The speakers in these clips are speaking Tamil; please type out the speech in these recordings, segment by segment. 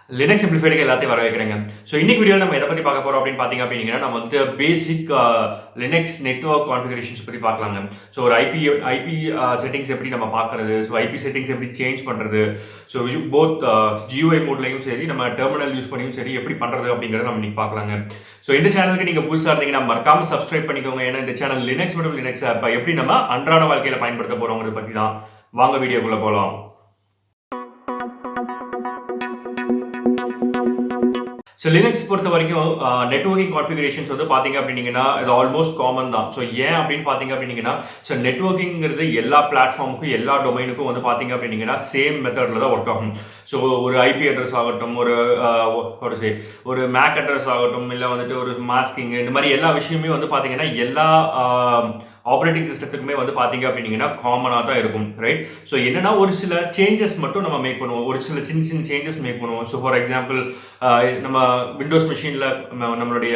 லினக்ஸ் சிம்பிளிஃபைடுக்கு எல்லாத்தையும் வர வைக்கிறேங்க. ஸோ இன்னைக்கு வீடியோவில் நம்ம எதை பற்றி பார்க்க போகிறோம் அப்படின்னு பார்த்தீங்க அப்படின்னா நம்ம வந்து பேசிக் லினக்ஸ் நெட்வொர்க் கான்ஃபிகரேஷன்ஸ் பற்றி பார்க்கலாங்க. ஸோ ஒரு ஐபி செட்டிங்ஸ் எப்படி நம்ம பார்க்கறது, ஸோ ஐபி செட்டிங்ஸ் எப்படி சேஞ்ச் பண்ணுறது, ஸோ போத் ஜியூஐ மோட்லையும் சரி நம்ம டெர்மினல் யூஸ் பண்ணியும் சரி எப்படி பண்ணுறது அப்படிங்கிறத நம்ம இன்னைக்கு பார்க்கலாங்க. ஸோ இந்த சேனலுக்கு நீங்கள் புதுசாக இருந்தீங்கன்னா மறக்காம சப்ஸ்கிரைப் பண்ணிக்கோங்க. ஏன்னா இந்த சேனல் லினக்ஸ் மற்றும் லினக்ஸ் எப்படி நம்ம அன்றாட வாழ்க்கையில் பயன்படுத்த போகிறோங்கிறத பற்றி தான். வாங்க வீடியோக்குள்ளே போகலாம். ஸோ லினக்ஸ் பொறுத்த வரைக்கும் நெட்வொர்க்கிங் கான்ஃபிகரேஷன்ஸ் வந்து பார்த்தீங்க அப்படின்னா இது ஆல்மோஸ்ட் காமன் தான். ஸோ ஏன் அப்படின்னு பார்த்தீங்க அப்படின்னா ஸோ நெட்வொர்க்கிங்கிறது எல்லா பிளாட்ஃபார்முக்கும் எல்லா டொமைனுக்கும் வந்து பார்த்தீங்க அப்படின்னா சேம் மெத்தடில் தான் ஒர்க் ஆகும். ஸோ ஒரு ஐபி அட்ரஸ் ஆகட்டும், ஒரு மேக் அட்ரஸ் ஆகட்டும், இல்லை வந்துட்டு ஒரு மாஸ்கிங், இந்த மாதிரி எல்லா விஷயமே வந்து பார்த்தீங்கன்னா எல்லா ஆப்ரேட்டிங் சிஸ்டத்துக்குமே வந்து பார்த்தீங்க அப்படின்னா காமனாக தான் இருக்கும், ரைட்? ஸோ என்னன்னா ஒரு சில சேஞ்சஸ் மட்டும் நம்ம மேக் பண்ணுவோம், ஒரு சில சின்ன சின்ன சேஞ்சஸ் மேக் பண்ணுவோம். ஸோ ஃபார் எக்ஸாம்பிள் நம்ம விண்டோஸ் மிஷினில் நம்மளுடைய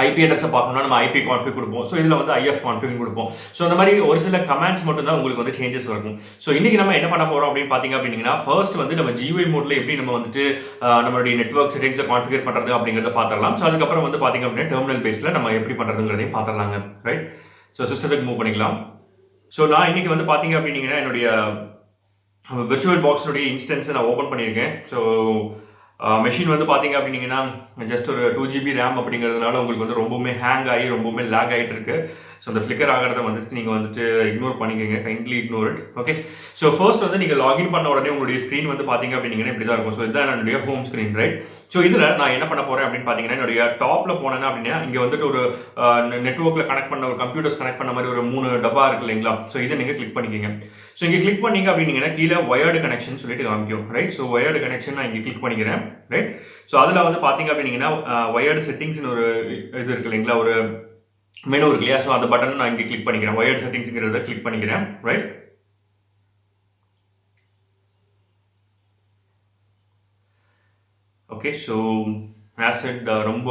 ஐபி அட்ரஸை பார்க்கணும்னா நம்ம ஐபி கான்ஃபிக் கொடுப்போம். ஸோ இதில் வந்து ஐஎஃப் கான்ஃபிக் கொடுப்போம். ஸோ அந்த மாதிரி ஒரு சில கமாண்ட்ஸ் மட்டும் தான் உங்களுக்கு வந்து சேஞ்சஸ் வரும். ஸோ இன்னைக்கு நம்ம என்ன பண்ண போகிறோம் அப்படின்னு பார்த்தீங்க அப்படின்னா ஃபர்ஸ்ட் வந்து நம்ம ஜியூஐ மோட்ல எப்படி நம்ம வந்துட்டு நம்மளுடைய நெட்வொர்க் செட்டிங்ஸை கான்ஃபிகர் பண்ணுறது அப்படிங்கிறத பார்த்துடலாம். ஸோ அதுக்கப்புறம் வந்து பார்த்தீங்க அப்படின்னா டெர்மினல் பேஸில் நம்ம எப்படி பண்ணுறதுங்கிறதையும் பார்த்துடலாங்க, ரைட்? ஸோ சிஸ்டத்துக்கு மூவ் பண்ணிக்கலாம். ஸோ நான் இன்னைக்கு வந்து பார்த்தீங்க அப்படின்னா என்னுடைய விர்ச்சுவல் பாக்ஸுடைய இன்ஸ்டன்ஸை நான் ஓப்பன் பண்ணியிருக்கேன். ஸோ மெஷின் வந்து பார்த்தீங்க அப்படின்னா ஜஸ்ட் ஒரு 2GB ரேம் அப்படிங்கிறதுனால உங்களுக்கு வந்து ரொம்பவுமே ஹேங் ஆகி ரொம்பவுமே லேக் ஆகிட்டு இருக்கு. ஸோ அந்த ஃப்ளிக்கர் ஆகிறத வந்துட்டு நீங்கள் வந்துட்டு இக்னோர் பண்ணிக்கோங்க, kindly ignore it. Okay, so first வந்து நீங்கள் லாகின் பண்ண உடனே உங்களுடைய ஸ்க்ரீன் வந்து பார்த்தீங்க அப்படின்னா இப்படி தான் இருக்கும். ஸோ இதுதான் என்னுடைய ஹோம் ஸ்க்ரீன், ரைட்? ஸோ இதில் நான் என்ன பண்ண போகிறேன் அப்படின்னு பார்த்தீங்கன்னா என்னுடைய டாப்பில் போனேன்னா அப்படின்னா இங்கே வந்துட்டு ஒரு நெட்வொர்க்கில் கனெக்ட் பண்ண ஒரு கம்ப்யூட்டர்ஸ் கனெக்ட் பண்ண மாதிரி ஒரு 3 டப்பா இருக்கு இல்லைங்களா? ஸோ இதை நீங்கள் கிளிக் பண்ணிக்கோங்க. ஸோ இங்கே கிளிக் பண்ணிங்க அப்படின்னா கீழே ஒயர்டு கனெக்ஷன் சொல்லிட்டு காமிக்கும், ரைட்? ஸோ ஒயர்டு கனெக்ஷன் நான் இங்கே கிளிக் பண்ணிக்கிறேன், ரைட்? ஸோ அதில் வந்து பார்த்தீங்க அப்படின்னா ஒயர்டு செட்டிங்ஸ்னு ஒரு இது இருக்கு இல்லைங்களா, ஒரு மெனு இருக்கு இல்லையா? ஸோ அந்த பட்டன் நான் இங்கே கிளிக் பண்ணிக்கிறேன், ஒயர்டு செட்டிங்ஸ்ங்கிறத கிளிக் பண்ணிக்கிறேன், ரைட்? ஓகே, ஸோ ஆசிட் ரொம்ப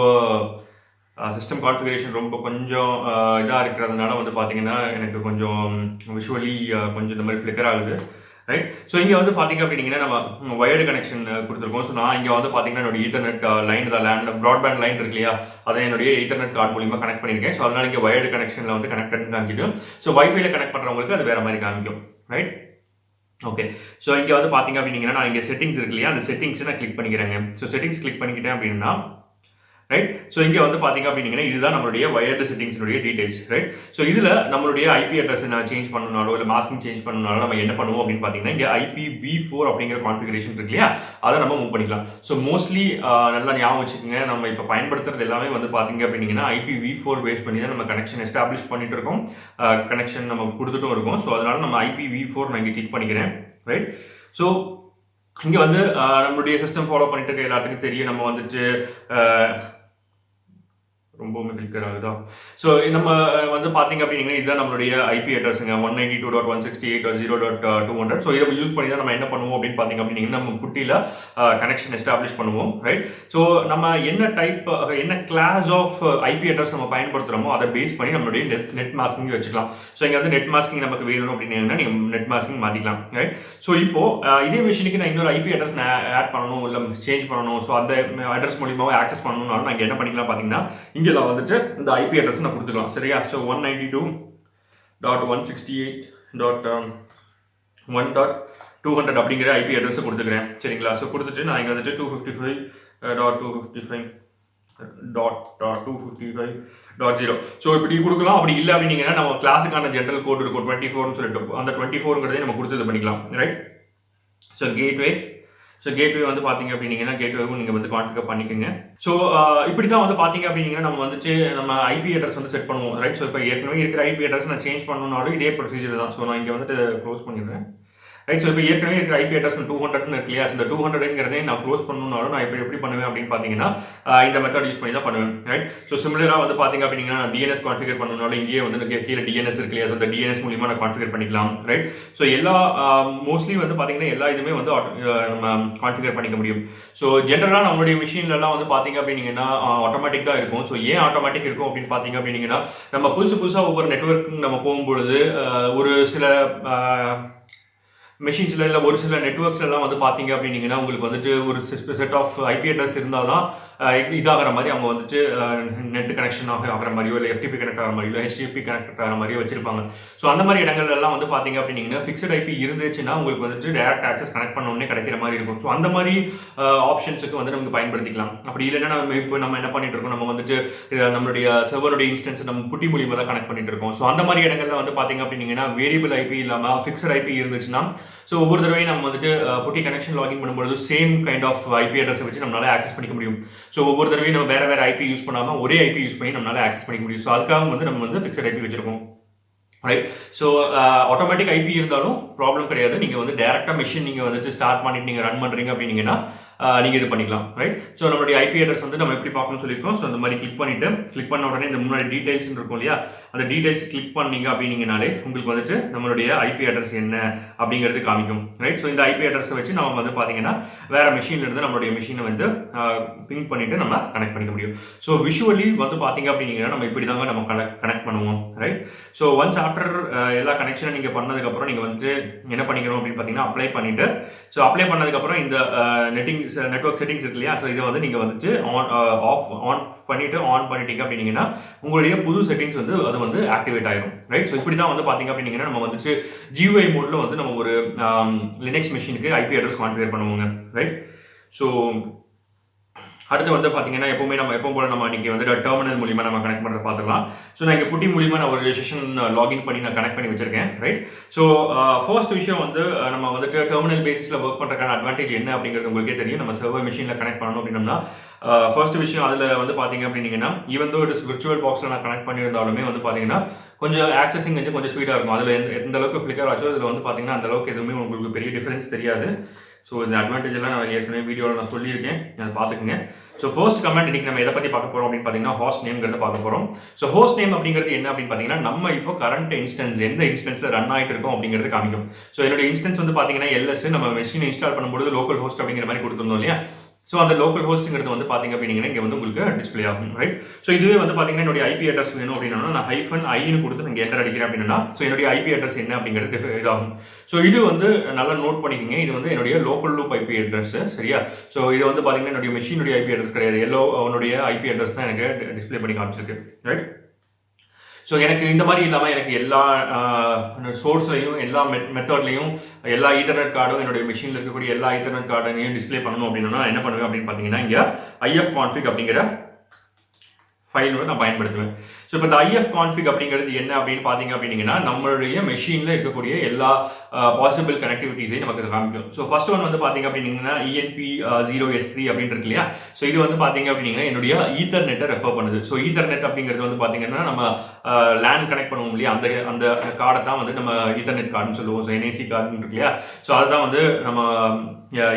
சிஸ்டம் கான்ஃபிகரேஷன் ரொம்ப கொஞ்சம் இதாக இருக்கிறதுனால வந்து பார்த்தீங்கன்னா எனக்கு கொஞ்சம் விஷுவலி கொஞ்சம் இந்த மாதிரி ஃப்ளிக்கர் ஆகுது, ரைட்? ஸோ இங்கே வந்து பார்த்தீங்க அப்படின்னா நம்ம ஒயர்டு கனெக்ஷன் கொடுத்துருக்கோம். ஸோ நான் இங்கே வந்து பார்த்தீங்கன்னா என்னுடைய ஈத்தர்நெட் லைன் தான், லேண்ட் ப்ராட்பேண்ட் லைன் இருக்கு இல்லையா, அதை என்னுடைய ஈத்தர்நெட் கார்டு மூலியமாக கனெக்ட் பண்ணியிருக்கேன். ஸோ அதனால இங்கே ஒயர்டு கனெக்ஷனில் வந்து கனெக்டட் காமிக்கும். ஸோ வைஃபைல கனெக்ட் பண்ணுறவங்களுக்கு அது வேறு மாதிரி காமிக்கும், ரைட்? ஓகே, ஸோ இங்கே வந்து பார்த்தீங்க அப்படின்னா நான் இங்கே செட்டிங்ஸ் இருக்கு இல்லையா, அந்த செட்டிங்ஸை நான் கிளிக் பண்ணிக்கிறேங்க. ஸோ செட்டிங்ஸ் கிளிக் பண்ணிக்கிட்டேன் அப்படின்னா, ரைட்? ஸோ இங்கே வந்து பார்த்தீங்க அப்படின்னா இதுதான் நம்மளுடைய வயர்டு செட்டிங்ஸுடைய டீடைல்ஸ், ரைட்? ஸோ இதில் நம்மளுடைய ஐபி அட்ரஸ் நான் சேஞ்ச் பண்ணணும்னாலோ இல்லை மாஸ்கிங் சேஞ்ச் பண்ணணும்னாலோ நம்ம என்ன பண்ணுவோம் அப்படின்னு பார்த்தீங்கன்னா இங்கே IPv4 அப்படிங்கிற கான்ஃபிகரேஷன் இருக்கு இல்லையா, அதை நம்ம மூவ் பண்ணிக்கலாம். ஸோ மோஸ்ட்லி நல்லா ஞாபகம் வச்சுக்கோங்க, நம்ம இப்போ பயன்படுத்துறது எல்லாமே வந்து பார்த்தீங்க அப்படின்னா IPv4 பேஸ் பண்ணி தான் நம்ம கனெக்ஷன் எஸ்டாப்ளிஷ் பண்ணிட்டு இருக்கோம், கனெக்ஷன் நம்ம கொடுத்துட்டும் இருக்கோம். ஸோ அதனால நம்ம IPv4 நான் இங்கே கிளிக் பண்ணிக்கிறேன், ரைட்? ஸோ இங்கே வந்து நம்மளுடைய சிஸ்டம் ஃபாலோ பண்ணிட்டு இருக்க எல்லாத்துக்கும் தெரியும், நம்ம வந்துட்டு ரொம்பவுமே கிளிக்கர் ஆகுதா? ஸோ நம்ம வந்து பார்த்தீங்க அப்படின்னா இதுதான் நம்மளுடைய ஐபி அட்ரஸுங்க, 192.168.0.200. ஸோ இதை யூஸ் பண்ணி தான் நம்ம என்ன பண்ணுவோம் அப்படின்னு பார்த்தீங்க அப்படின்னா நம்ம குட்டியில் கனெக்ஷன் எஸ்டாப்ளிஷ் பண்ணுவோம், ரைட்? ஸோ நம்ம என்ன கிளாஸ் ஆஃப் ஐபி அட்ரஸ் நம்ம பயன்படுத்துகிறோமோ அதை பேஸ் பண்ணி நம்மளுடைய நெட் மாஸ்கிங் வச்சுக்கலாம். ஸோ இங்கே வந்து நெட் மாஸ்கிங் நமக்கு வேணும் அப்படின்னா நீங்கள் நெட் மாஸ்கிங் மாற்றிக்கலாம், ரைட்? ஸோ இப்போ இதே மிஷினுக்கு நான் இன்னொரு ஐபி அட்ரஸ் நான் ஆட் பண்ணணும் இல்லை சேஞ்ச் பண்ணணும், ஸோ அந்த அட்ரஸ் மூலியமாக ஆக்சஸ் பண்ணணும்னாலும் நான் என்ன பண்ணிக்கலாம் பார்த்தீங்கன்னா இங்கே வந்துட்டு இந்த ஐபி அட்ரஸ் நான் கொடுத்துக்கலாம், சரியா? ஸோ 192.168.1.200 அப்படிங்கிற ஐபி அட்ரஸ் கொடுத்துக்கிறேன், சரிங்களா? ஸோ கொடுத்துட்டு நான் இங்கே வந்துட்டு 255.255.255.0 ஸோ இப்படி கொடுக்கலாம். அப்படி இல்லை அப்படின்னா நம்ம கிளாஸுக்கான ஜென்ரல் கோட் இருக்கும் 24ன்னு சொல்லிட்டு, அந்த 24ங்கிறதே நம்ம கொடுத்து இது பண்ணிக்கலாம், ரைட்? ஸோ கேட்வே வந்து பார்த்தீங்க அப்படின்னா கேட்வேவும் நீங்கள் வந்து கான்ஃபிகர் பண்ணிக்கோங்க. ஸோ இப்படி தான் வந்து பார்த்தீங்க அப்படின்னா நம்ம வந்துட்டு நம்ம ஐபி அட்ரஸ் வந்து செட் பண்ணுவோம், ரைட்? ஸோ இப்போ ஏற்கனவே இருக்கிற ஐபி அட்ரஸ் நான் சேஞ்ச் பண்ணணும்னாலும் இதே ப்ரொசீஜர் தான். ஸோ நான் இங்கே வந்துட்டு க்ளோஸ் பண்ணிடுறேன், ரைட்? ஸோ இப்போ ஏற்கனவே இருக்கிற ஐபி அட்ரஸ் 200ன்னு இருக்கு இல்லையா, இந்த 200ங்கிறதே நான் க்ளோஸ் பண்ணணும்னாலும் நான் இப்போ எப்படி பண்ணுவேன் அப்படின்னு பார்த்தீங்கன்னா இந்த மெத்தட் யூஸ் பண்ணி தான் பண்ணுவேன், ரைட்? ஸோ சிமிலராக வந்து பார்த்தீங்க அப்படின்னா டிஎன்எஸ் கான்ஃபிகர் பண்ணணும்னாலும் இங்கேயே வந்து கீழே டிஎன்எஸ் இருக்கு இல்லையா, ஸோ இந்த டிஎன்எஸ் மூலியமாக நான் கான்ஃபிகர் பண்ணிக்கலாம், ரைட்? ஸோ எல்லா மோஸ்ட்லி வந்து பார்த்தீங்கன்னா எல்லா இதுவுமே வந்து நம்ம கான்ஃபிகர் பண்ணிக்க முடியும். ஸோ ஜென்ரலாக நம்மளுடைய மிஷின்லலாம் வந்து பார்த்தீங்க அப்படின்னா ஆட்டோமேட்டிக் தான் இருக்கும். ஸோ ஏன் ஆட்டோமேட்டிக் இருக்கும் அப்படின்னு பார்த்தீங்க அப்படின்னா நம்ம புதுசாக ஒவ்வொரு நெட்வொர்க் நம்ம போகும்பொழுது ஒரு சில மெஷின்ஸில் இல்லை ஒரு சில நெட்ஒர்க்ஸ்லாம் வந்து பார்த்தீங்க அப்படின்னீங்கன்னா உங்களுக்கு வந்துட்டு ஒரு செட் ஆஃப் ஐபி அட்ரஸ் இருந்தால் தான் இதாகிற மாதிரி அவங்க வந்துட்டு நெட் கனெக்ஷன் ஆகிற மாதிரியோ இல்லை எஃப்டிபி கனெக்ட் ஆகிற மாதிரியோ ஹெச்டிபி கனெக்ட் ஆகிற மாதிரியோ வச்சிருப்பாங்க. ஸோ அந்த மாதிரி இடங்கள்லாம் வந்து பார்த்தீங்க அப்படின்னீங்கன்னா ஃபிக்ஸட் ஐபி இருந்துச்சுன்னா உங்களுக்கு வந்துட்டு டேரக்ட் ஆக்சஸ் கனெக்ட் பண்ணோடனே கிடைக்கிற மாதிரி இருக்கும். ஸோ அந்த மாதிரி ஆப்ஷன்ஸுக்கு வந்து நமக்கு பயன்படுத்திக்கலாம். அப்படி இல்லைன்னா நம்ம என்ன பண்ணிட்டு இருக்கோம், நம்ம வந்துட்டு நம்மளுடைய சர்வருடைய இன்ஸ்டன்ஸ் நம்ம புட்டி மூலியமாக தான் கனெக்ட் பண்ணிட்டு இருக்கோம். ஸோ அந்த மாதிரி இடங்கள்ல வந்து பார்த்தீங்க அப்படின்னீங்கன்னா வேரியபிள் ஐபி இல்லாமல் ஃபிக்ஸட் ஐபி இருந்துச்சுன்னா ஸோ ஒவ்வொரு தடவையும் நம்ம வந்துட்டு புட்டி கனெக்ஷன் லாகின் பண்ணும்போது சேம் கைண்ட் ஆஃப் ஐபி அட்ரஸை வச்சு நம்மளால ஆக்சஸ் பண்ணிக்க முடியும். ஸோ ஒவ்வொரு தடவையும் நம்ம வேற ஐபி யூஸ் பண்ணாமல் ஒரே ஐபி யூஸ் பண்ணி நம்மளால ஆக்சஸ் பண்ணிக்க முடியும். ஸோ அதுக்காக வந்து நம்ம வந்து ஃபிக்ஸட் ஐபி வச்சிருக்கோம். ரைட். ஸோ ஆட்டோமேட்டிக் ஐபி இருந்தாலும் ப்ராப்ளம் கிடையாது. நீங்கள் வந்து டேரெக்டாக மிஷின் நீங்கள் வந்துட்டு ஸ்டார்ட் பண்ணிட்டு நீங்கள் ரன் பண்ணுறீங்க அப்படின்னீங்கன்னா நீங்கள் இது பண்ணிக்கலாம். ரைட். ஸோ நம்மளுடைய ஐபி அட்ரஸ் வந்து நம்ம எப்படி பார்க்கணும்னு சொல்லியிருக்கோம். ஸோ அந்த மாதிரி கிளிக் பண்ண உடனே இந்த முன்னாடி டீடைல்ஸ் இருக்கும் இல்லையா, அந்த டீடைல்ஸ் கிளிக் பண்ணீங்க அப்படின்னீங்கனாலே உங்களுக்கு வந்துட்டு நம்மளுடைய ஐபி அட்ரஸ் என்ன அப்படிங்கிறது காமிக்கும். ரைட். ஸோ இந்த ஐபி அட்ரஸை வச்சு நம்ம வந்து பார்த்தீங்கன்னா வேற மிஷின்ல இருந்து நம்மளுடைய மிஷினை வந்து பிங் பண்ணிட்டு நம்ம கனெக்ட் பண்ணிக்க முடியும். ஸோ விஷுவலி வந்து பார்த்தீங்க அப்படின்னீங்கன்னா நம்ம இப்படி தாங்க நம்ம கனெக்ட் பண்ணுவோம். ரைட். ஸோ ஒன்ஸ் ஆஃப்டர் எல்லா கனெக்ஷனும் நீங்கள் பண்ணதுக்கப்புறம் நீங்கள் வந்துட்டு என்ன பண்ணிக்கணும் அப்படின்னு பார்த்தீங்கன்னா அப்ளை பண்ணிட்டு, ஸோ அப்ளை பண்ணதுக்கப்புறம் இந்த நெட்வொர்க் செட்டிங்ஸ் இருக்கு இல்லையா, ஸோ இதை வந்து நீங்கள் வந்துட்டு ஆன் பண்ணிட்டீங்க அப்படின்னீங்கன்னா உங்களுடைய புது செட்டிங்ஸ் வந்து அது வந்து ஆக்டிவேட் ஆயிடும். ரைட். ஸோ இப்படி தான் வந்து பார்த்தீங்க அப்படின்னீங்கன்னா நம்ம வந்துட்டு GUI மோட்ல வந்து நம்ம ஒரு லினக்ஸ் மிஷினுக்கு ஐபி அட்ரஸ் கான்ஃபிகர் பண்ணுவோங்க. ரைட். ஸோ அடுத்து வந்து பார்த்தீங்கன்னா எப்பவும் போல நம்ம இன்னைக்கு வந்து டெர்மினல் மூலியமா நம்ம கனெக்ட் பண்ணுறது பார்த்துக்கலாம். ஸோ நான் இங்கே புட்டி மூலியமா நான் ஒரு செஷன் லாகின் பண்ணி நான் கனெக்ட் பண்ணி வச்சிருக்கேன். ரைட். ஸோ ஃபர்ஸ்ட் விஷயம் வந்து நம்ம வந்துட்டு டெர்மினல் பேசிஸில் ஒர்க் பண்ணுறதுக்கான அட்வான்டேஜ் என்ன அப்படிங்கிறது உங்களுக்கே தெரியும். நம்ம சர்வர் மிஷினில் கனெக்ட் பண்ணணும் அப்படின்னா ஃபர்ஸ்ட் விஷயம் அதில் வந்து பார்த்தீங்க அப்படின்னீங்கன்னா ஈவன் தோ இட் விர்ச்சுவல் பாக்ஸில் நான் கனெக்ட் பண்ணியிருந்தாலுமே வந்து பார்த்தீங்கன்னா கொஞ்சம் ஆக்சஸிங் வந்து கொஞ்சம் ஸ்பீடாக இருக்கும். அதில் எந்த அளவுக்கு ஃபிளிக்கர் ஆச்சோ இதில் வந்து பார்த்தீங்கன்னா அந்த அளவுக்கு எதுவுமே உங்களுக்கு பெரிய டிஃபரன்ஸ் தெரியாது. ஸோ இந்த அட்வான்டேஜ் எல்லாம் நான் ஏற்கனவே வீடியோவில் நான் சொல்லியிருக்கேன், அதை பார்த்துக்குங்க. ஸோ ஃபர்ஸ்ட் கமெண்ட் இன்னைக்கு நம்ம எதை பற்றி பார்க்க போகிறோம் அப்படின்னு பார்த்தீங்கன்னா ஹோஸ்ட் நேம்ங்கிறத பார்க்க போகிறோம். ஸோ ஹோஸ்ட் நேம் அப்படிங்கிறது என்ன அப்படின்னு பார்த்தீங்கன்னா நம்ம இப்போ கரண்ட் இன்ஸ்டன்ஸ் எந்த இன்ஸ்டன்ஸில் ரன் ஆகிட்டு இருக்கோம் அப்படிங்கிறது காமிக்கும். ஸோ என்னோட இன்ஸ்டன்ஸ் வந்து பார்த்தீங்கன்னா LS நம்ம மெஷின் இன்ஸ்டால் பண்ணும்போது லோக்கல் ஹோஸ்ட் அப்படிங்கிற மாதிரி கொடுத்துருந்தோம் இல்லையா. ஸோ அந்த லோக்கல் ஹோஸ்ட்டுங்கிறது வந்து பார்த்தீங்க அப்படின்னா இங்கே வந்து உங்களுக்கு டிஸ்பிளே ஆகும். ரைட். ஸோ இதுவே வந்து பார்த்தீங்கன்னா என்னுடைய ஐபி அட்ரஸ் வேணும் அப்படின்னா நான் -i கொடுத்து நீங்கள் என்டர் அடிக்கிறேன் அப்படின்னா ஸோ என்னுடைய ஐபி அட்ரஸ் என்ன அப்படிங்கிறது இதாகும். ஸோ இது வந்து நல்லா நோட் பண்ணிக்கோங்க. இது வந்து என்னுடைய லோக்கல் லூப் ஐபி அட்ரஸ். சரியா. ஸோ இது வந்து பார்த்தீங்கன்னா என்னுடைய மெஷினுடைய ஐபி அட்ரஸ் கிடையாது. அவனுடைய ஐபி அட்ரஸ் தான் எனக்கு டிஸ்பிளே பண்ணி காமிச்சிருக்கு. ரைட். ஸோ எனக்கு இந்த மாதிரி இல்லாமல் எனக்கு எல்லா சோர்ஸ்லையும் எல்லா மெத்தட்லையும் எல்லா ஈத்தர்நெட் கார்டும் என்னுடைய மிஷினில் இருக்கக்கூடிய எல்லா ஈத்தர்நெட் கார்டையும் டிஸ்பிளே பண்ணணும் அப்படின்னா என்ன பண்ணுவேன் அப்படின்னு பார்த்தீங்கன்னா இங்கே ifconfig அப்படிங்கிற ஃபைல் வந்து நான் பயன்படுத்துவேன். ஸோ இப்போ இந்த ifconfig அப்படிங்கிறது என்ன அப்படின்னு பார்த்தீங்க அப்படின்னா நம்மளுடைய மெஷினில் இருக்கக்கூடிய எல்லா பாசிபிள் கனெக்டிவிட்டிஸையும் நமக்கு காமிக்கும். ஸோ ஃபர்ஸ்ட் ஒன் வந்து பார்த்தீங்க அப்படின்னா ENP0S3 அப்படின்னு இருக்கு இல்லையா. ஸோ இது வந்து பார்த்தீங்க அப்படின்னா என்னுடைய ஈத்தர்நெட்டை ரெஃபர் பண்ணுது. ஸோ ஈத்தர்நெட் அப்படிங்கிறது வந்து பார்த்தீங்கன்னா நம்ம லேண்ட் கனெக்ட் பண்ணுவோம் இல்லையா, அந்த கார்டை தான் வந்து நம்ம ஈத்தர்நெட் கார்டுன்னு சொல்லுவோம். ஸோ NIC கார்டுன்னு இருக்கு இல்லையா. ஸோ அதுதான் வந்து நம்ம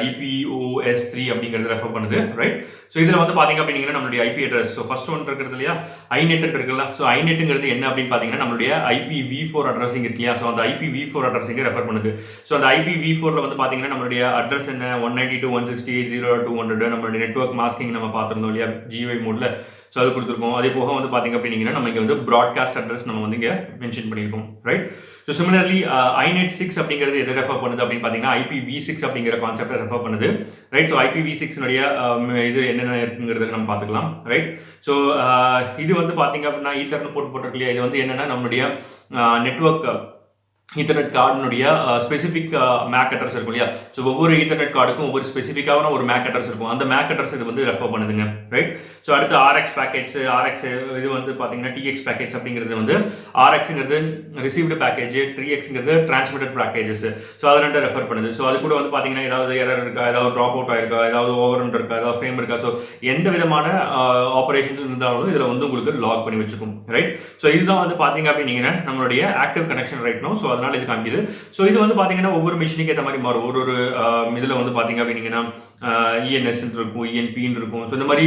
EPOS3 அப்படிங்கிறது ரெஃபர் பண்ணுது. ரைட். ஸோ இதில் வந்து பார்த்தீங்க அப்படின்னா நம்மளுடைய IP address. So first one இருக்கிறது இல்லையா iNet இருக்குல்ல. ஸோ iNetங்கிறது என்ன அப்படின்னு பார்த்தீங்கன்னா நம்மளுடைய IPv4 அட்ரஸிங் இருக்கு இல்லையா. ஸோ அந்த IPv4 அட்ரஸிங்க ரெஃபர் பண்ணுது. ஸோ அந்த IPv4ல வந்து பார்த்தீங்கன்னா நம்மளுடைய அட்ரஸ் என்ன 192.168.0.200 நம்மளுடைய நெட்வொர்க் மாஸ்கிங் நம்ம பார்த்துருந்தோம் இல்லையா GUI மோட்ல. ஸோ அது கொடுத்துருக்கோம். அதே போக வந்து பார்த்தீங்க அப்படின்னா நம்ம இங்கே வந்து ப்ராட்காஸ்ட் அட்ரஸ் நம்ம வந்து இங்கே மென்ஷன் பண்ணியிருக்கோம். ரைட். ஸோ சிமிலர்லி iNet6 அப்படிங்கிறது எதை ரெஃபர் பண்ணுது அப்படின்னு பார்த்தீங்கன்னா IPv6 அப்படிங்கிற கான்செப்டை ரெஃபர் பண்ணுது. ரைட். ஸோ IPv6னுடைய இது என்னென்ன இருக்குங்கிறத நம்ம பார்த்துக்கலாம். ரைட். ஸோ இது வந்து பார்த்தீங்க அப்படின்னா ஈத்தர்னு போட்டிருக்கு இல்லையா. இது வந்து என்னென்னா நம்மளுடைய நெட்வொர்க் ஈத்தர்நெட் கார்டுனுடைய ஸ்பெசிஃபிக் மேக் அட்ரஸ் இருக்கும் இல்லையா. ஸோ ஒவ்வொரு ஈத்தர்நெட் கார்டுக்கும் ஒவ்வொரு ஸ்பெசிஃபிக்கான ஒரு மேக் அட்ரஸ் இருக்கும். அந்த மேக் அட்ரஸ் இது வந்து ரெஃபர் பண்ணுதுங்க. ரைட். ஸோ அடுத்து RX பேக்கேஜ் இது வந்து பார்த்தீங்கன்னா TX பேக்கேஜ் அப்படிங்கிறது வந்து RXங்கிறது ரிசீவ்டு பேக்கேஜ், 3Xங்கிறது டிரான்ஸ்மிட்டட் பேக்கேஜஸ். ஸோ அதை ரெண்டு ரெஃபர் பண்ணுது. ஸோ அது கூட வந்து பார்த்தீங்கன்னா ஏதாவது எரர் இருக்கா, ஏதாவது ட்ராப் அவுட் ஆயிருக்கா, ஏதாவது ஓவர் இருக்கா, ஏதாவது ஃப்ரேம் இருக்கா. ஸோ எந்த விதமான ஆப்ரேஷன்ஸ் இருந்தாலும் இதில் வந்து உங்களுக்கு லாக் பண்ணி வச்சுக்கும். ரைட். ஸோ இதுதான் வந்து பார்த்தீங்க அப்படின்னா நம்மளுடைய active connection right no. So அதனால இது காமிக்குது. ஸோ இது வந்து பார்த்தீங்கன்னா ஒவ்வொரு மிஷினுக்கு ஏற்ற மாதிரி மாறும். ஒரு இதில் வந்து பார்த்தீங்க அப்படின்னா ENS இருக்கும், ENP இருக்கும். ஸோ இந்த மாதிரி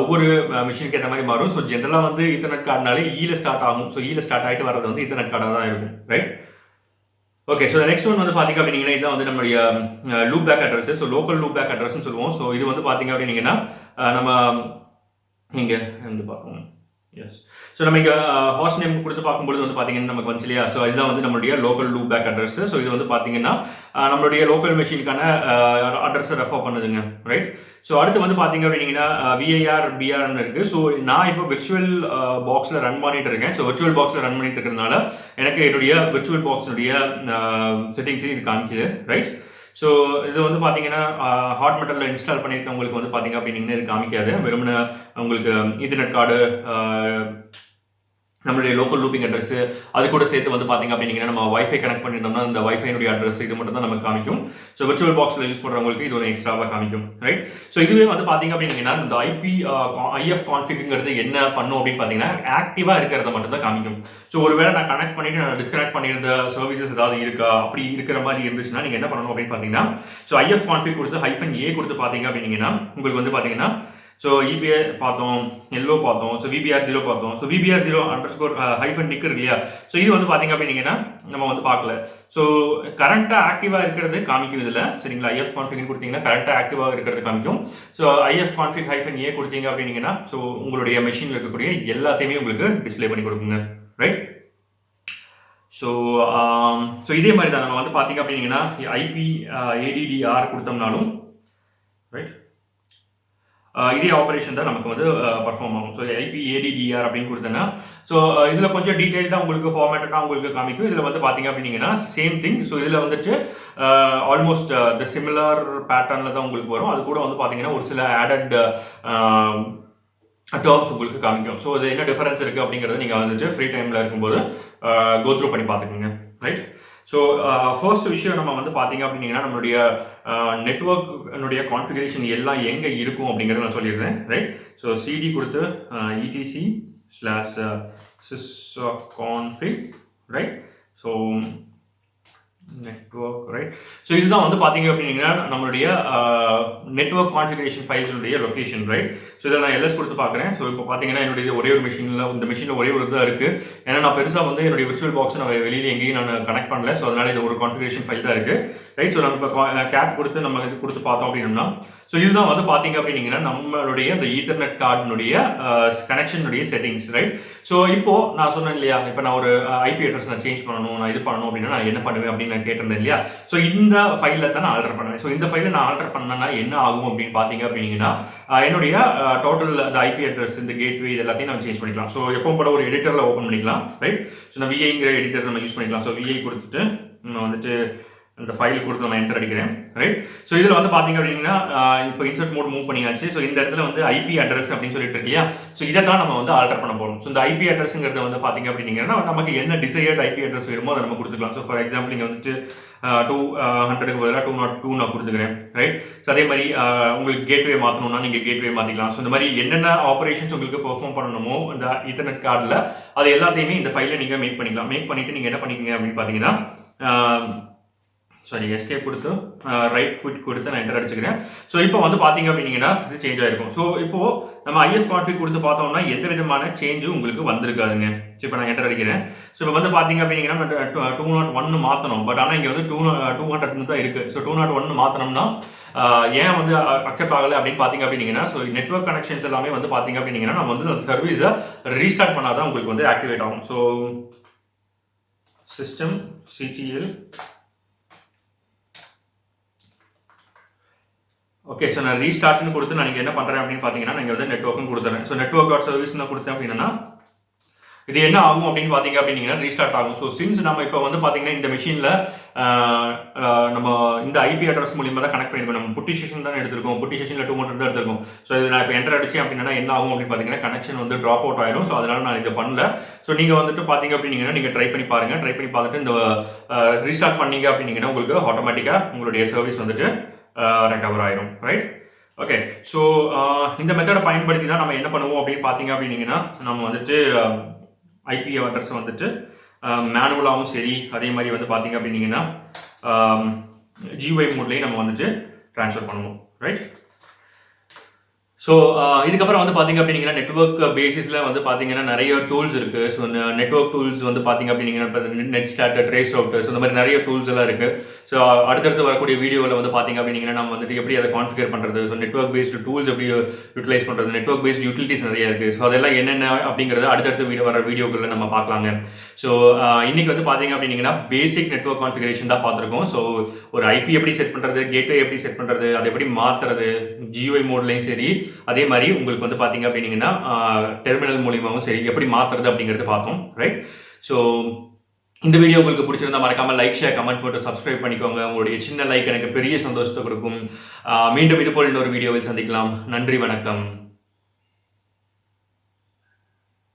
ஒவ்வொரு மிஷினுக்கு ஏற்ற மாதிரி மாறும். ஸோ ஜென்ரலாக வந்து ஈத்தர்நெட் கார்டுனாலே ஈல ஸ்டார்ட் ஆகும். ஸோ ஈல ஸ்டார்ட் ஆகிட்டு வர்றது வந்து ஈத்தர்நெட் கார்டாக தான் இருக்கும். Right. Okay. So next one வந்து பார்த்தீங்க அப்படின்னா இதுதான் வந்து நம்மளுடைய loop back address. So local loop back அட்ரஸ்ன்னு சொல்லுவோம். ஸோ இது வந்து பார்த்தீங்க அப்படின்னா நம்ம இங்கே வந்து பார்ப்போம். எஸ். ஸோ நம்ம இங்கே ஹோஸ்ட் நேம் கொடுத்து பார்க்கும்போது வந்து பார்த்தீங்கன்னா நமக்கு வந்துச்சு இல்லையா? ஸோ இதுதான் வந்து நம்மளுடைய local loop back address. So இது வந்து பார்த்தீங்கன்னா நம்மளுடைய லோக்கல் மெஷினுக்கான அட்ரஸை ரெஃபர் பண்ணுதுங்க, ரைட்? ஸோ அடுத்து வந்து பார்த்தீங்க அப்படின்னீங்கன்னா விஐஆர் பிஆர்னு இருக்குது. ஸோ நான் இப்போ விர்ச்சுவல் பாக்ஸில் ரன் பண்ணிட்டு இருக்கேன். ஸோ விர்ச்சுவல் பாக்ஸில் ரன் பண்ணிட்டு இருக்கிறதுனால எனக்கு என்னுடைய விர்ச்சுவல் பாக்ஸினுடைய செட்டிங்ஸையும் இது காமிக்குது, ரைட்? ஸோ இது வந்து பார்த்தீங்கன்னா ஹாட் மெட்டலில் இன்ஸ்டால் பண்ணியிருக்கவங்களுக்கு வந்து பார்த்தீங்க அப்படின்னீங்கன்னா இது காமிக்காது. வெறுமனே உங்களுக்கு ஈத்தர்நெட் கார்டு, நம்மளுடைய லோக்கல் லூப்பிங் அட்ரஸ் அது கூட சேர்த்து வந்து பார்த்தீங்க அப்படின்னீங்கன்னா நம்ம வைஃபை கனெக்ட் பண்ணியிருந்தோம்னா அந்த வைஃபைனுடைய அட்ரஸ் இது மட்டும் தான் நமக்கு காமிக்கும். ஸோ விர்ச்சுவல் பாக்ஸில் யூஸ் பண்ணுறவங்களுக்கு இது ஒரு எக்ஸ்ட்ராவாக காமிக்கும், ரைட்? ஸோ இதுவே வந்து பார்த்தீங்க அப்படின்னீங்கன்னா இந்த ஐஎஃப் கான்ஃபிகுங்கிறது என்ன பண்ணும் அப்படின்னு பார்த்தீங்கன்னா ஆக்டிவாக இருக்கிறத மட்டும் தான் காமிக்கும். ஸோ ஒருவேளை நான் கனெக்ட் பண்ணிட்டு நான் டிஸ்கனெக்ட் பண்ணியிருந்த சர்வீசஸ் ஏதாவது இருக்கா அப்படி இருக்கிற மாதிரி இருந்துச்சுன்னா நீங்கள் என்ன பண்ணணும் அப்படின்னு பார்த்தீங்கன்னா ஸோ ஐஎஃப் கான்ஃபிக் கொடுத்து -A கொடுத்து பார்த்தீங்க அப்படின்னீங்கன்னா உங்களுக்கு வந்து பார்த்தீங்கன்னா ஸோ EPA பார்த்தோம், எல்லோ பார்த்தோம், ஸோ VBR0 பார்த்தோம். ஸோ VBR0 _ டிக் இருக்கு இல்லையா? ஸோ இது வந்து பார்த்தீங்க அப்படின்னீங்கன்னா நம்ம வந்து பார்க்கல. ஸோ கரண்ட்டாக ஆக்டிவாக இருக்கிறது காமிக்கும் இதில், சரிங்களா? IF கான்ஃபிக் கொடுத்தீங்கன்னா கரண்ட்டாக ஆக்டிவாக இருக்கிறது காமிக்கும். ஸோ IF கான்ஃபிக் -A கொடுத்தீங்க அப்படின்னீங்கன்னா ஸோ உங்களுடைய மெஷினில் இருக்கக்கூடிய எல்லாத்தையுமே உங்களுக்கு டிஸ்பிளே பண்ணி கொடுக்குங்க, ரைட்? ஸோ இதே மாதிரி தான் நம்ம வந்து பார்த்தீங்க அப்படின்னீங்கன்னா IP ADDR கொடுத்தோம்னாலும், ரைட், இதே ஆப்ரேஷன் தான் நமக்கு வந்து பர்ஃபார்ம் ஆகும். ஸோ IP ADDR அப்படின்னு கொடுத்தேன்னா ஸோ இதில் கொஞ்சம் டீட்டெயில்டாக உங்களுக்கு ஃபார்மேட்டடாக உங்களுக்கு காமிக்கும். இதில் வந்து பார்த்தீங்க அப்படின்னீங்கன்னா சேம் திங். ஸோ இதில் வந்துட்டு ஆல்மோஸ்ட் த சிமிலர் பேட்டர்னில் தான் உங்களுக்கு வரும். அது கூட வந்து பார்த்தீங்கன்னா ஒரு சில ஆடட் டேர்ம்ஸ் உங்களுக்கு காமிக்கும். ஸோ அது என்ன டிஃபரன்ஸ் இருக்குது அப்படிங்கிறத நீங்கள் வந்துட்டு ஃப்ரீ டைமில் இருக்கும்போது கோ த்ரூ பண்ணி பார்த்துக்கோங்க, ரைட்? ஸோ ஃபர்ஸ்ட் விஷயம் நம்ம வந்து பார்த்தீங்க அப்படின்னீங்கன்னா நம்மளுடைய நெட்வொர்க்னுடைய கான்ஃபிகரேஷன் எல்லாம் எங்கே இருக்கும் அப்படிங்கிறத நான் சொல்லிடுறேன், ரைட்? ஸோ CD கொடுத்து etc/sysconfig, right? So network, right? So இதுதான் வந்து பார்த்தீங்க அப்படின்னீங்கன்னா நம்மளுடைய நெட்வொர்க் கான்ஃபிகரேஷன் ஃபைல்ஸுடைய லொக்கேஷன், ரைட்? ஸோ இதில் நான் LS கொடுத்து பார்க்குறேன். ஸோ இப்போ பார்த்தீங்கன்னா என்னுடைய ஒரே ஒரு மிஷினில் இந்த மிஷினில் ஒரே ஒரு தான் இருக்குது. ஏன்னா நான் பெருசாக வந்து என்னுடைய விர்ச்சுவல் பாக்ஸ் நான் வெளியில் எங்கேயும் நான் கனெக்ட் பண்ணல. ஸோ அதனால இது ஒரு கான்ஃபிகரேஷன் ஃபைல் தான் இருக்குது, ரைட்? ஸோ நம்ம இப்போ கேட் கொடுத்து நம்ம இது கொடுத்து பார்த்தோம் அப்படின்னா ஸோ இதுதான் வந்து பார்த்தீங்க அப்படின்னீங்கன்னா நம்மளுடைய இந்த ஈத்தர்நெட் கார்டினுடைய கனெக்ஷனுடைய செட்டிங்ஸ், ரைட்? ஸோ இப்போ நான் சொன்னேன் இல்லையா, இப்போ நான் ஒரு IP அட்ரஸ் நான் சேஞ்ச் பண்ணணும், நான் இது பண்ணணும் அப்படின்னா நான் என்ன பண்ணுவேன் அப்படின்னு நான் கேட்டிருந்தேன் இல்லையா? ஸோ இந்த ஃபைலில் தான் நான் ஆல்டர் பண்ணுவேன். ஸோ இந்த ஃபைலில் நான் ஆல்டர் பண்ணேன்னா என்ன ஆகும் அப்படின்னு பார்த்தீங்க அப்படின்னீங்கன்னா என்னுடைய டோட்டல் இந்த IP அட்ரஸ், இந்த கேட்வே இது எல்லாத்தையும் நம்ம சேஞ்ச் பண்ணிக்கலாம். ஸோ எப்பவும் போல ஒரு எடிட்டரில் ஓப்பன் பண்ணிக்கலாம், ரைட்? ஸோ நான் VIங்கிற எடிட்டர் நம்ம யூஸ் பண்ணிக்கலாம். ஸோ VI கொடுத்துட்டு நான் வந்துட்டு இந்த ஃபைல் கொடுத்து நம்ம என்டர் அடிக்கிறேன், ரைட்? ஸோ இதில் வந்து பார்த்தீங்க அப்படின்னா இப்போ இன்சர்ட் மோட் மூவ் பண்ணியாச்சு. ஸோ இந்த இடத்துல வந்து IP அட்ரஸ் அப்படின்னு சொல்லிட்டு இருக்கு இல்லையா? ஸோ இதை தான் நம்ம வந்து ஆல்டர் பண்ண போகிறோம். ஸோ இந்த IP அட்ரஸ்ங்கிறத வந்து பார்த்தீங்க அப்படின்னீங்கன்னா நமக்கு என்ன டிசையர்ட் IP அட்ரஸ் வேணுமோ அதை நம்ம கொடுத்துக்கலாம். ஸோ ஃபார் எக்ஸாம்பிள் நீங்கள் வந்துட்டு 200க்கு பதிலாக 202 நான் கொடுத்துக்கிறேன், ரைட்? ஸோ அதே மாதிரி உங்களுக்கு கேட்வே மாற்றணும்னா நீங்கள் கேட்வே மாற்றிக்கலாம். ஸோ இந்த மாதிரி என்னென்ன ஆப்ரேஷன்ஸ் உங்களுக்கு பெர்ஃபார்ம் பண்ணணுமோ இந்த ஈத்தர்நெட் கார்டில் அது எல்லாத்தையுமே இந்த ஃபைலில் நீங்கள் மேக் பண்ணிக்கலாம். மேக் பண்ணிவிட்டு நீங்கள் என்ன பண்ணிக்கங்க அப்படின்னு பார்த்தீங்கன்னா எஸ்கேப் கொடுத்து ரைட் குவிட் கொடுத்து நான் என்டர் அடிச்சுக்கிறேன். ஸோ இப்போ வந்து பார்த்தீங்க அப்படின்னீங்கன்னா இது சேஞ்ச் ஆகிருக்கும். ஸோ இப்போது நம்ம IF கான்ஃபிக் கொடுத்து பார்த்தோம்னா எந்த விதமான சேஞ்சும் உங்களுக்கு வந்திருக்காதுங்க. ஸோ இப்போ நான் என்டர் அடிக்கிறேன். ஸோ இப்போ வந்து பார்த்தீங்க அப்படின்னீங்கன்னா 201 மாற்றணும். பட் ஆனால் இங்கே வந்து 200 தான் இருக்குது. ஸோ 201 மாற்றினோம்னா ஏன் வந்து அக்செப்ட் ஆகலை அப்படின்னு பார்த்தீங்க அப்படின்னீங்கன்னா ஸோ நெட்வொர்க் கனெக்ஷன்ஸ் எல்லாமே வந்து பார்த்தீங்க அப்படின்னீங்கன்னா நம்ம வந்து அந்த சர்வீஸை ரீஸ்டார்ட் பண்ணால் தான் உங்களுக்கு வந்து ஆக்டிவேட் ஆகும். So system CTL okay. So நான் ரீஸ்டார்ட்னு கொடுத்து நான் என்ன பண்ணுறேன் அப்படின்னு பார்த்தீங்கன்னா நான் இங்கே வந்து நெட்வொர்க்னு கொடுத்துறேன். ஸோ நெட்வொர்க்.சர்வீஸ் நான் கொடுத்தேன் அப்படின்னா இது என்ன ஆகும் அப்படின்னு பார்த்தீங்க அப்படின்னீங்கன்னா ரீஸ்டார்ட் ஆகும். ஸோ சின்ஸ் நம்ம இப்போ வந்து பார்த்தீங்கன்னா இந்த மிஷினில் நம்ம இந்த IP அட்ரஸ் மூலியமாக தான் கனெக்ட் பண்ணியிருக்கோம். நம்ம புட்டி செஷன் தான் எடுத்திருக்கோம். புட்டி செஷனில் 200 தான் எடுத்திருக்கோம். ஸோ இது நான் இப்போ என்டர் அடிச்சேன் அப்படின்னா என்ன ஆகும் அப்படின்னு பார்த்தீங்கன்னா கனெக்ஷன் வந்து ட்ராப் அவுட் ஆயிடும். ஸோ அதனால நான் இதை பண்ணல. ஸோ நீங்கள் வந்துட்டு பார்த்தீங்க அப்படின்னீங்கன்னா நீங்கள் ட்ரை பண்ணி பாருங்கள். ட்ரை பண்ணி பார்த்துட்டு இந்த ரீஸ்டார்ட் பண்ணீங்க அப்படின்னீங்கன்னா உங்களுக்கு ஆட்டோமேட்டிக்காக உங்களுடைய சர்வீஸ் வந்துட்டு ரெக்கவர் ஆயிடும், ரைட்? ஓகே. ஸோ இந்த மெத்தடை பயன்படுத்தி தான் நம்ம என்ன பண்ணுவோம் அப்படின்னு பார்த்தீங்க அப்படின்னீங்கன்னா நம்ம வந்துட்டு IP அட்ரஸ் வந்துட்டு மேனுவலாகவும் சரி அதே மாதிரி வந்து பார்த்தீங்க அப்படின்னீங்கன்னா GUI மோட்லேயும் நம்ம வந்துட்டு ட்ரான்ஸ்ஃபர் பண்ணுவோம், ரைட்? ஸோ இதுக்கப்புறம் வந்து பார்த்தீங்க அப்படின்னீங்கன்னா, நெட்வொர்க் பேசிஸ்ல வந்து பார்த்தீங்கன்னா, நெறைய டூல்ஸ் இருக்கு. ஸோ நெட்வொர்க் டூல்ஸ் வந்து பார்த்தீங்க அப்படின்னீங்கன்னா, இப்ப நெட் ஸ்டார்டர், ட்ரேஸ் ரவுட்டர்ஸ் இந்த மாரி நெறைய டூல்ஸ் எல்லாம் இருக்கு. ஸோ அடுத்தடுத்து வரக்கூடிய வீடியோல வந்து பார்த்தீங்க அப்படின்னீங்கன்னா, நம்ம வந்துட்டு எப்படி அத கான்ஃபிகர் பண்றது? ஸோ நெட்வொர்க் பேஸ்டு டூல்ஸ் எப்படி யுட்டிலைஸ் பண்றது? நெட்வொர்க் பேஸ்டு யூட்டிலிட்டீஸ் நெறைய இருக்கு. ஸோ அதெல்லாம் என்னென்ன அப்படிங்கிறத அடுத்தடுத்த வர வீடியோக்கள்ல நம்ம பார்க்கலாங்க. ஸோ இன்னைக்கு வந்து பார்த்தீங்க அப்படின்னீங்கன்னா, பேசிக் நெட்வொர்க் கான்ஃபிகரேஷன் தான் பார்த்திருக்கோம். ஸோ ஒரு ஐபி எப்படி செட் பண்றது? கேட்வே எப்படி செட் பண்றது? அத எப்படி மாத்துறது? GUI மோட்லயும் சரி, அதே மாரி உங்களுக்கு வந்து பார்த்தீங்க அப்படின்னீங்கன்னா, டெர்மினல் மூலியமாவும் சரி, எப்படி மாத்துறது அப்படிங்கிறத பார்த்தோம். ரைட்? ஸோ இந்த வீடியோ உங்களுக்கு பிடிச்சிருந்தா மறக்காம லைக், ஷேர், கமெண்ட் போட்டு சப்ஸ்கிரைப் பண்ணிக்கோங்க. உங்களுடைய சின்ன லைக் எனக்கு பெரிய சந்தோஷத்த குடுக்கும். மீண்டும் இதுபோல் இன்னொரு வீடியோவில் சந்திக்கலாம். நன்றி, வணக்கம்.